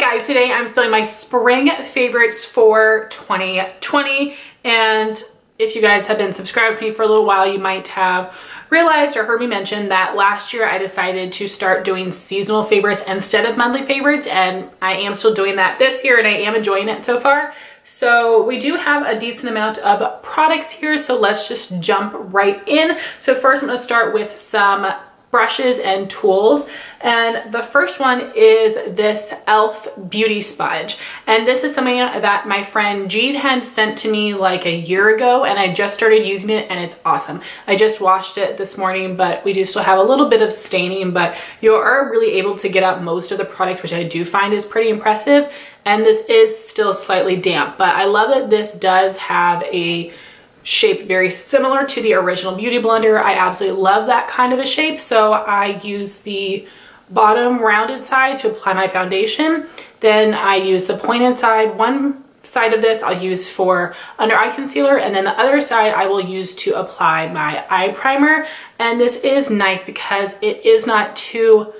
guys, today I'm filming my spring favorites for 2020, and if you guys have been subscribed to me for a little while, you might have realized or heard me mention that last year I decided to start doing seasonal favorites instead of monthly favorites, and I am still doing that this year and I am enjoying it so far. So we do have a decent amount of products here, so let's just jump right in. So first I'm going to start with some brushes and tools, and the first one is this e.l.f. beauty sponge, and this is something that my friend Jeed had sent to me like a year ago, and I just started using it and it's awesome. I just washed it this morning, but we do still have a little bit of staining, but you are really able to get out most of the product, which I do find is pretty impressive. And this is still slightly damp, but I love that this does have a shape very similar to the original Beauty Blender. I absolutely love that kind of a shape, so I use the bottom rounded side to apply my foundation. Then I use the pointed side. One side of this I'll use for under eye concealer, and then the other side I will use to apply my eye primer. And this is nice because it is not too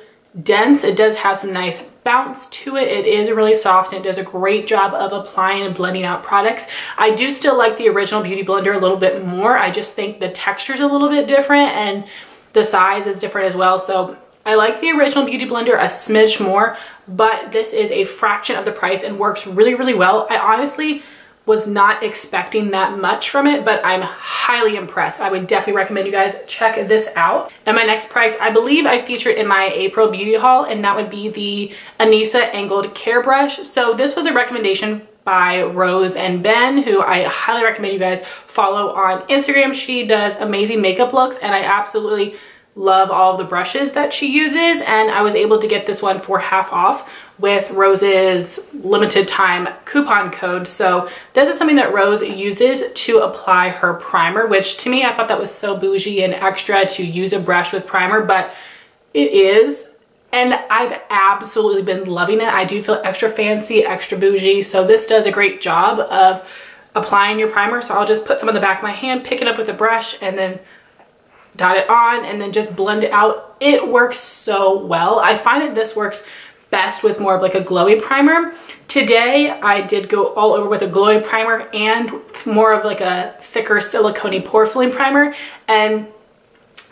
dense. It does have some nice bounce to it. It is really soft and it does a great job of applying and blending out products. I do still like the original Beauty Blender a little bit more. I just think the texture is a little bit different and the size is different as well. So I like the original Beauty Blender a smidge more, but this is a fraction of the price and works really, really well. I honestly was not expecting that much from it, but I'm highly impressed. I would definitely recommend you guys check this out. And my next product, I believe I featured in my April beauty haul, and that would be the Anisa Angled Care Brush. So this was a recommendation by Rose and Ben, who I highly recommend you guys follow on Instagram. She does amazing makeup looks, and I absolutely love all of the brushes that she uses, and I was able to get this one for half off with Rose's limited time coupon code. So this is something that Rose uses to apply her primer, which to me, I thought that was so bougie and extra to use a brush with primer, but it is, and I've absolutely been loving it. I do feel extra fancy, extra bougie, so this does a great job of applying your primer. So I'll just put some on the back of my hand, pick it up with a brush, and then dot it on and then just blend it out. It works so well. I find that this works best with more of like a glowy primer. Today I did go all over with a glowy primer and more of like a thicker silicone pore filling primer, and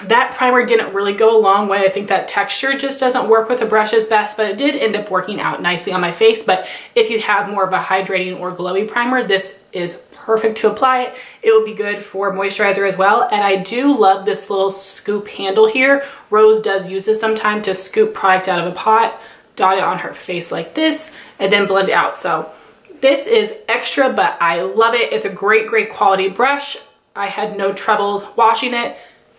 that primer didn't really go a long way. I think that texture just doesn't work with the brushes best, but it did end up working out nicely on my face. But if you have more of a hydrating or glowy primer, this is perfect to apply it. It will be good for moisturizer as well. And I do love this little scoop handle here. Rose does use this sometimes to scoop product out of a pot, dot it on her face like this, and then blend it out. So this is extra, but I love it. It's a great, great quality brush. I had no troubles washing it.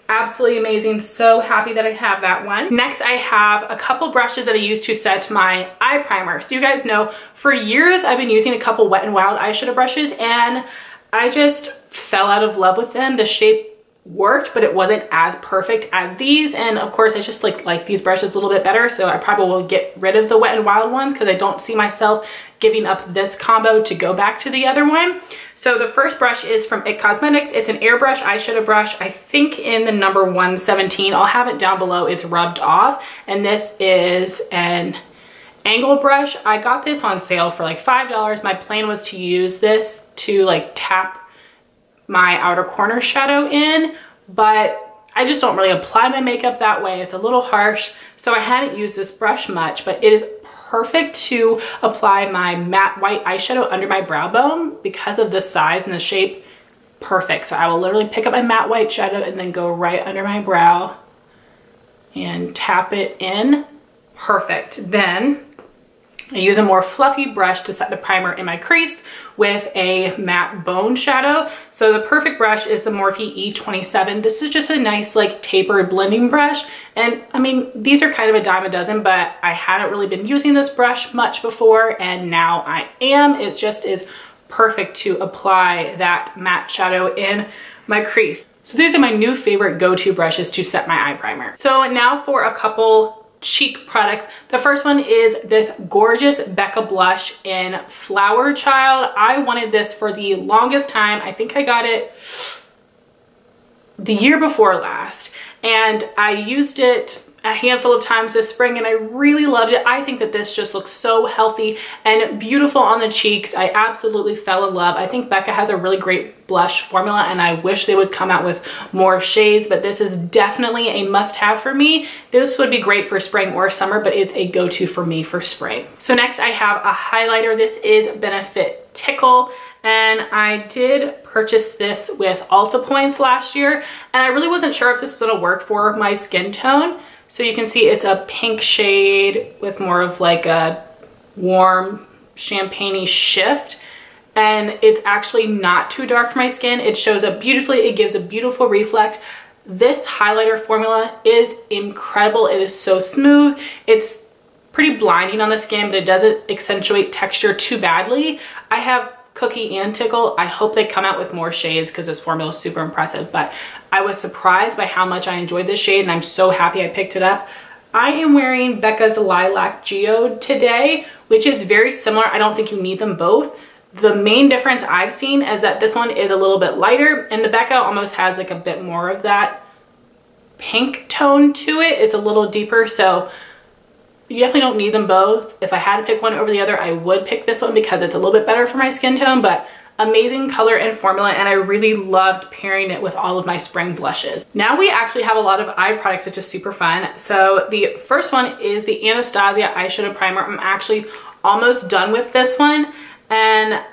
Absolutely amazing. So happy that I have that one. Next, I have a couple brushes that I use to set my eye primer. So you guys know, for years I've been using a couple Wet n Wild eyeshadow brushes, and I just fell out of love with them. The shape worked, but it wasn't as perfect as these, and of course I just like these brushes a little bit better, so I probably will get rid of the Wet n Wild ones because I don't see myself giving up this combo to go back to the other one. So the first brush is from IT Cosmetics. It's an airbrush eyeshadow brush, I think in the number 117. I'll have it down below. It's rubbed off, and this is an angle brush. I got this on sale for like $5. My plan was to use this to like tap my outer corner shadow in, but I just don't really apply my makeup that way. It's a little harsh, so I hadn't used this brush much, but it is perfect to apply my matte white eyeshadow under my brow bone because of the size and the shape. Perfect. So I will literally pick up my matte white shadow and then go right under my brow and tap it in. Perfect. Then I use a more fluffy brush to set the primer in my crease with a matte bone shadow. So the perfect brush is the Morphe E27. This is just a nice like tapered blending brush. And I mean, these are kind of a dime a dozen, but I hadn't really been using this brush much before, and now I am. It just is perfect to apply that matte shadow in my crease. So these are my new favorite go-to brushes to set my eye primer. So now for a couple cheek products. The first one is this gorgeous Becca blush in Flower Child. I wanted this for the longest time. I think I got it the year before last, and I used it a handful of times this spring and I really loved it. I think that this just looks so healthy and beautiful on the cheeks. I absolutely fell in love. I think Becca has a really great blush formula and I wish they would come out with more shades, but this is definitely a must-have for me. This would be great for spring or summer, but it's a go-to for me for spring. So next I have a highlighter. This is Benefit Tickle. And I did purchase this with Ulta points last year, and I really wasn't sure if this was gonna work for my skin tone. So you can see it's a pink shade with more of like a warm champagne-y shift. And it's actually not too dark for my skin. It shows up beautifully. It gives a beautiful reflect. This highlighter formula is incredible. It is so smooth. It's pretty blinding on the skin, but it doesn't accentuate texture too badly. I have Cookie and Tickle. I hope they come out with more shades because this formula is super impressive, but I was surprised by how much I enjoyed this shade and I'm so happy I picked it up. I am wearing Becca's Lilac Geode today, which is very similar. I don't think you need them both. The main difference I've seen is that this one is a little bit lighter and the Becca almost has like a bit more of that pink tone to it. It's a little deeper, so you definitely don't need them both. If I had to pick one over the other, I would pick this one because it's a little bit better for my skin tone, but amazing color and formula, and I really loved pairing it with all of my spring blushes. Now we actually have a lot of eye products, which is super fun. So the first one is the Anastasia Eyeshadow Primer. I'm actually almost done with this one, and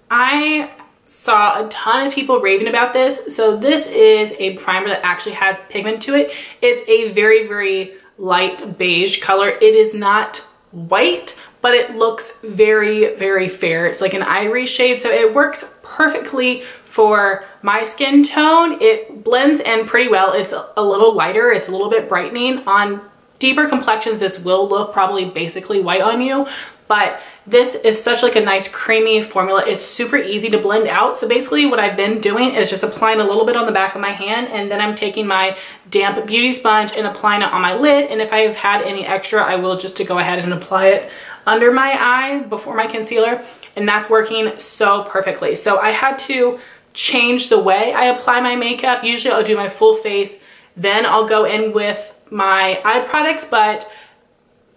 I saw a ton of people raving about this. So this is a primer that actually has pigment to it. It's a very, very light beige color. It is not white, but it looks very, very fair. It's like an ivory shade, so it works perfectly for my skin tone. It blends in pretty well. It's a little lighter. It's a little bit brightening. On deeper complexions, this will look probably basically white on you, but this is such like a nice creamy formula. It's super easy to blend out. So basically what I've been doing is just applying a little bit on the back of my hand, and then I'm taking my damp beauty sponge and applying it on my lid. And if I've had any extra, I will just to go ahead and apply it under my eye before my concealer, and that's working so perfectly. So I had to change the way I apply my makeup. Usually I'll do my full face, then I'll go in with my eye products, but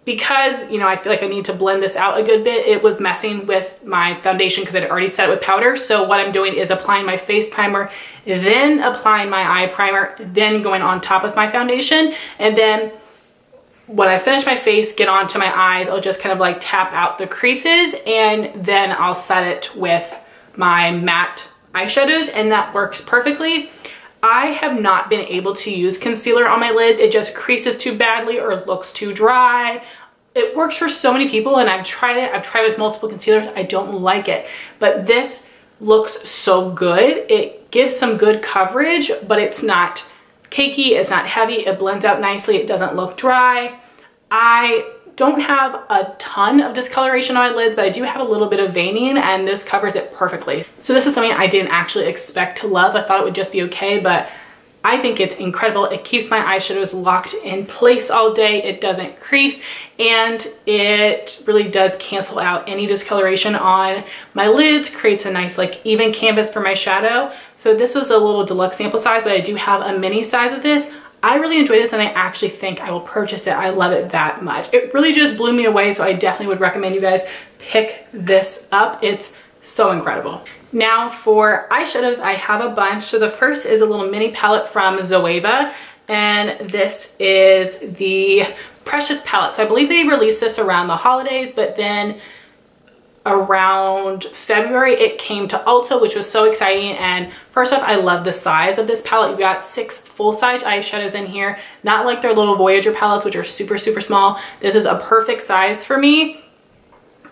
because, you know, I feel like I need to blend this out a good bit, it was messing with my foundation because I'd already set it with powder. So what I'm doing is applying my face primer, then applying my eye primer, then going on top of my foundation. And then when I finish my face, get onto my eyes, I'll just kind of like tap out the creases, and then I'll set it with my matte eyeshadows, and that works perfectly. I have not been able to use concealer on my lids. It just creases too badly or it looks too dry. It works for so many people, and I've tried it. I've tried with multiple concealers. I don't like it, but this looks so good. It gives some good coverage, but it's not cakey. It's not heavy. It blends out nicely. It doesn't look dry. I don't have a ton of discoloration on my lids, but I do have a little bit of veining, and this covers it perfectly. So this is something I didn't actually expect to love. I thought it would just be okay, but I think it's incredible. It keeps my eyeshadows locked in place all day. It doesn't crease, and it really does cancel out any discoloration on my lids, creates a nice like even canvas for my shadow. So this was a little deluxe sample size, but I do have a mini size of this. I really enjoy this, and I actually think I will purchase it. I love it that much. It really just blew me away, so I definitely would recommend you guys pick this up. It's so incredible. Now for eyeshadows, I have a bunch. So the first is a little mini palette from Zoeva, and this is the Precious palette. So I believe they released this around the holidays, but then around February it came to Ulta, which was so exciting. And first off, I love the size of this palette. You've got 6 full-size eyeshadows in here, not like their little Voyager palettes, which are super small. This is a perfect size for me,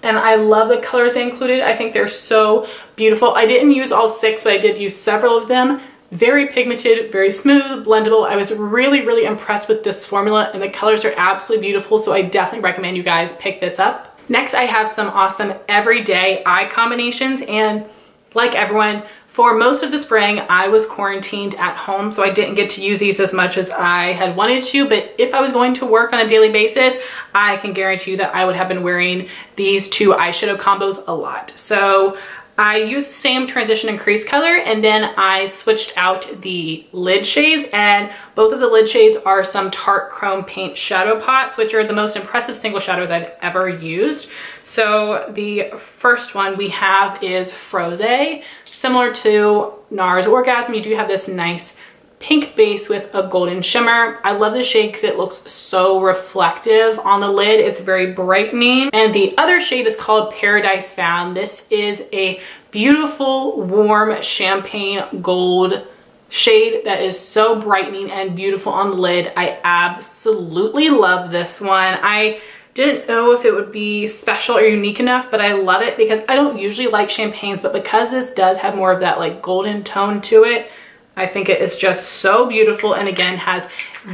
and I love the colors they included. I think they're so beautiful. I didn't use all 6, but I did use several of them. Very pigmented, very smooth, blendable. I was really impressed with this formula, and the colors are absolutely beautiful, so I definitely recommend you guys pick this up. Next, I have some awesome everyday eye combinations, and like everyone, for most of the spring, I was quarantined at home, so I didn't get to use these as much as I had wanted to, but if I was going to work on a daily basis, I can guarantee you that I would have been wearing these 2 eyeshadow combos a lot. So I used the same transition and crease color, and then I switched out the lid shades, and both of the lid shades are some Tarte Chrome Paint Shadow Pots, which are the most impressive single shadows I've ever used. So the first one we have is Froze. Similar to NARS Orgasm, you do have this nice pink base with a golden shimmer. I love this shade because it looks so reflective on the lid. It's very brightening. And the other shade is called Paradise Found. This is a beautiful, warm champagne gold shade that is so brightening and beautiful on the lid. I absolutely love this one. I didn't know if it would be special or unique enough, but I love it because I don't usually like champagnes, but because this does have more of that like golden tone to it, I think it is just so beautiful, and again has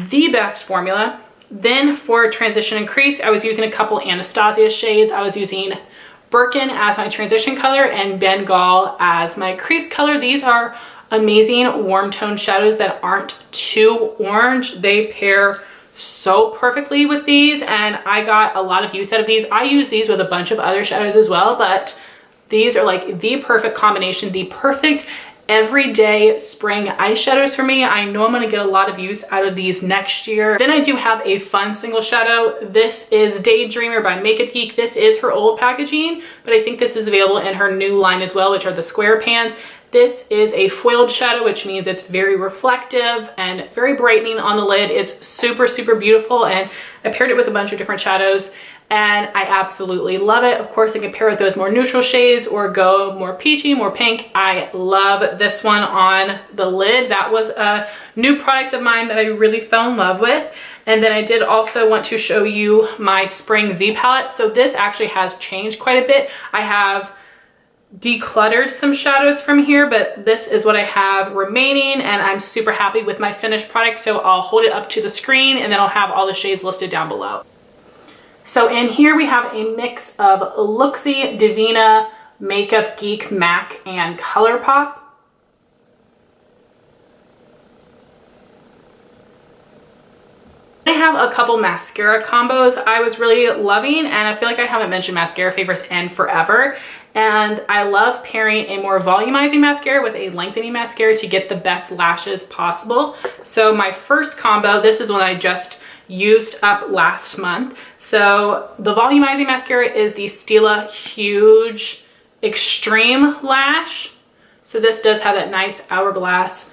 the best formula. Then for transition and crease, I was using a couple Anastasia shades. I was using Birkin as my transition color and Bengal as my crease color. These are amazing warm tone shadows that aren't too orange. They pair so perfectly with these, and I got a lot of use out of these. I use these with a bunch of other shadows as well, but these are like the perfect combination, the perfect everyday spring eyeshadows for me. I know I'm going to get a lot of use out of these next year. Then I do have a fun single shadow. This is Daydreamer by Makeup Geek. This is her old packaging, but I think this is available in her new line as well, which are the square pans. This is a foiled shadow, which means it's very reflective and very brightening on the lid. It's super, super beautiful, and I paired it with a bunch of different shadows, and I absolutely love it. Of course, I can pair with those more neutral shades or go more peachy, more pink. I love this one on the lid. That was a new product of mine that I really fell in love with. And then I did also want to show you my Spring Z palette. So this actually has changed quite a bit. I have decluttered some shadows from here, but this is what I have remaining, and I'm super happy with my finished product. So I'll hold it up to the screen, and then I'll have all the shades listed down below. So in here we have a mix of Luxie, Divina, Makeup Geek, MAC, and ColourPop. I have a couple mascara combos I was really loving, and I feel like I haven't mentioned mascara favorites in forever. And I love pairing a more volumizing mascara with a lengthening mascara to get the best lashes possible. So my first combo, this is one I just used up last month. So the volumizing mascara is the Stila Huge Extreme Lash. So this does have that nice hourglass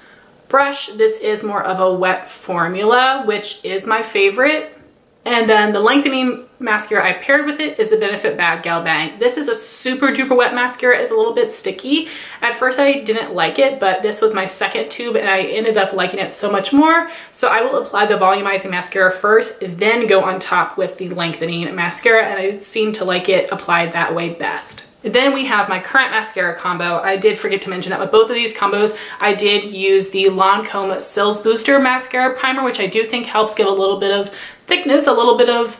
brush. This is more of a wet formula, which is my favorite. And then the lengthening mascara I paired with it is the Benefit Bad Gal Bang. This is a super duper wet mascara. It's a little bit sticky. At first I didn't like it, but this was my second tube and I ended up liking it so much more. So I will apply the volumizing mascara first, then go on top with the lengthening mascara, and I seem to like it applied that way best. Then we have my current mascara combo. I did forget to mention that with both of these combos, I did use the Lancome Cils Booster Mascara Primer, which I do think helps give a little bit of thickness, a little bit of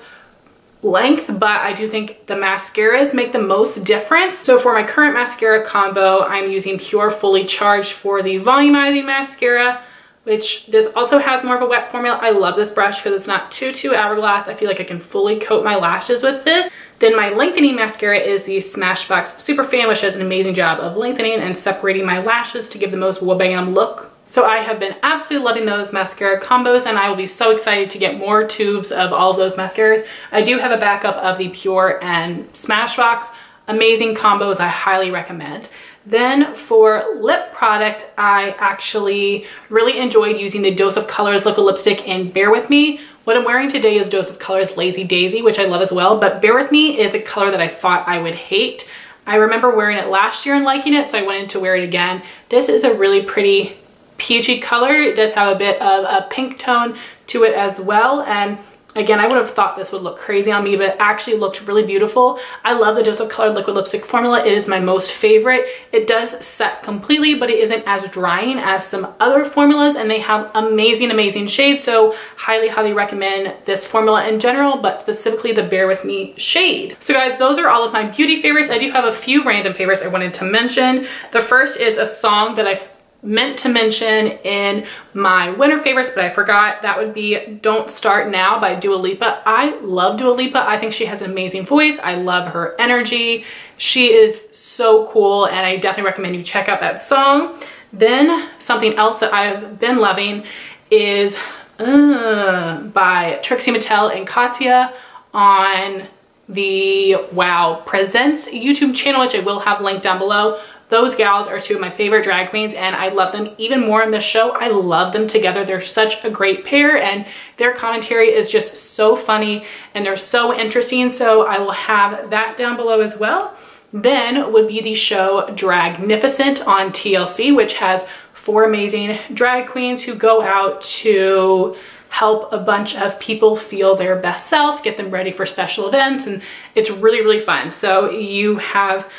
length, but I do think the mascaras make the most difference. So for my current mascara combo, I'm using Pure Fully Charged for the volumizing mascara, which this also has more of a wet formula. I love this brush because it's not too hourglass. I feel like I can fully coat my lashes with this. Then my lengthening mascara is the Smashbox Superfan, which does an amazing job of lengthening and separating my lashes to give the most wabam look. So I have been absolutely loving those mascara combos, and I will be so excited to get more tubes of all of those mascaras. I do have a backup of the Pure and Smashbox. Amazing combos, I highly recommend. Then for lip product, I actually really enjoyed using the Dose of Colors liquid lipstick in Bear With Me. What I'm wearing today is Dose of Colors Lazy Daisy, which I love as well, but Bear With Me is a color that I thought I would hate. I remember wearing it last year and liking it, so I went in to wear it again. This is a really pretty peachy color. It does have a bit of a pink tone to it as well, and again, I would have thought this would look crazy on me, but it actually looked really beautiful. I love the Dose of Color liquid lipstick formula. It is my most favorite. It does set completely, but it isn't as drying as some other formulas, and they have amazing shades, so highly recommend this formula in general, but specifically the Bear With Me shade. So guys, those are all of my beauty favorites. I do have a few random favorites I wanted to mention. The first is a song that I meant to mention in my winter favorites, but I forgot. That would be Don't Start Now by Dua Lipa. I love Dua Lipa. I think she has an amazing voice. I love her energy. She is so cool, and I definitely recommend you check out that song. Then something else that I've been loving is by Trixie Mattel and Katya on the Wow Presents YouTube channel, which I will have linked down below. Those gals are two of my favorite drag queens, and I love them even more in this show. I love them together. They're such a great pair, and their commentary is just so funny, and they're so interesting. So I will have that down below as well. Then would be the show Dragnificent on TLC, which has 4 amazing drag queens who go out to help a bunch of people feel their best self, get them ready for special events, and it's really, really fun. So you have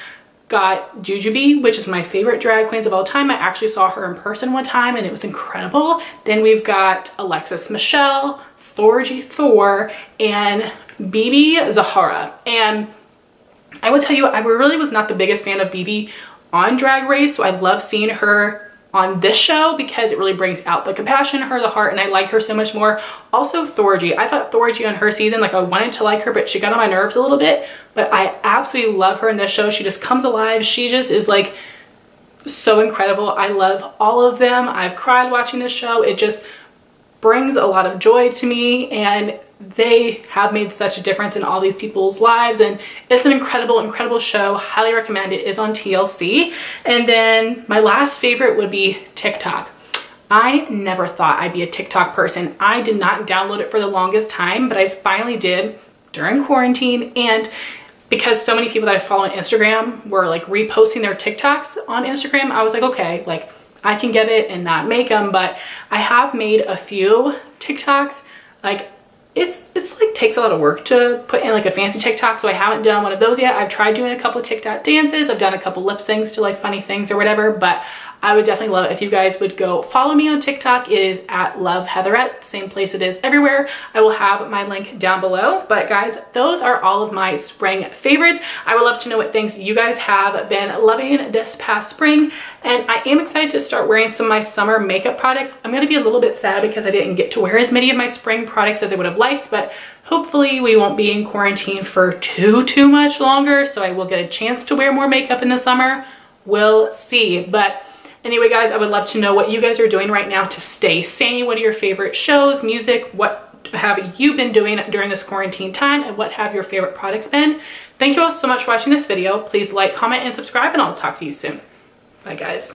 got Jujubee, which is my favorite drag queens of all time. I actually saw her in person one time and it was incredible. Then we've got Alexis Michelle, Thorgy Thor, and BeBe Zahara. And I will tell you, I really was not the biggest fan of BeBe on Drag Race, so I love seeing her on this show because it really brings out the compassion in her, the heart, and I like her so much more. Also Thorgy, I thought Thorgy on her season, like I wanted to like her, but she got on my nerves a little bit, but I absolutely love her in this show. She just comes alive. She just is like so incredible. I love all of them. I've cried watching this show. It just brings a lot of joy to me, and they have made such a difference in all these people's lives, and it's an incredible, incredible show. Highly recommend it. It is on TLC. And then my last favorite would be TikTok. I never thought I'd be a TikTok person. I did not download it for the longest time, but I finally did during quarantine, and because so many people that I follow on Instagram were like reposting their TikToks on Instagram, I was like, okay, like I can get it and not make them. But I have made a few TikToks. Like it's like takes a lot of work to put in like a fancy TikTok, so I haven't done one of those yet. I've tried doing a couple of TikTok dances. I've done a couple lip syncs to like funny things or whatever, but I would definitely love it if you guys would go follow me on TikTok. It is at Love Heatherette, same place it is everywhere. I will have my link down below. But guys, those are all of my spring favorites. I would love to know what things you guys have been loving this past spring, and I am excited to start wearing some of my summer makeup products. I'm gonna be a little bit sad because I didn't get to wear as many of my spring products as I would have liked, but hopefully we won't be in quarantine for too much longer, so I will get a chance to wear more makeup in the summer. We'll see. But anyway, guys, I would love to know what you guys are doing right now to stay sane. What are your favorite shows, music? What have you been doing during this quarantine time, and what have your favorite products been? Thank you all so much for watching this video. Please like, comment, and subscribe, and I'll talk to you soon. Bye, guys.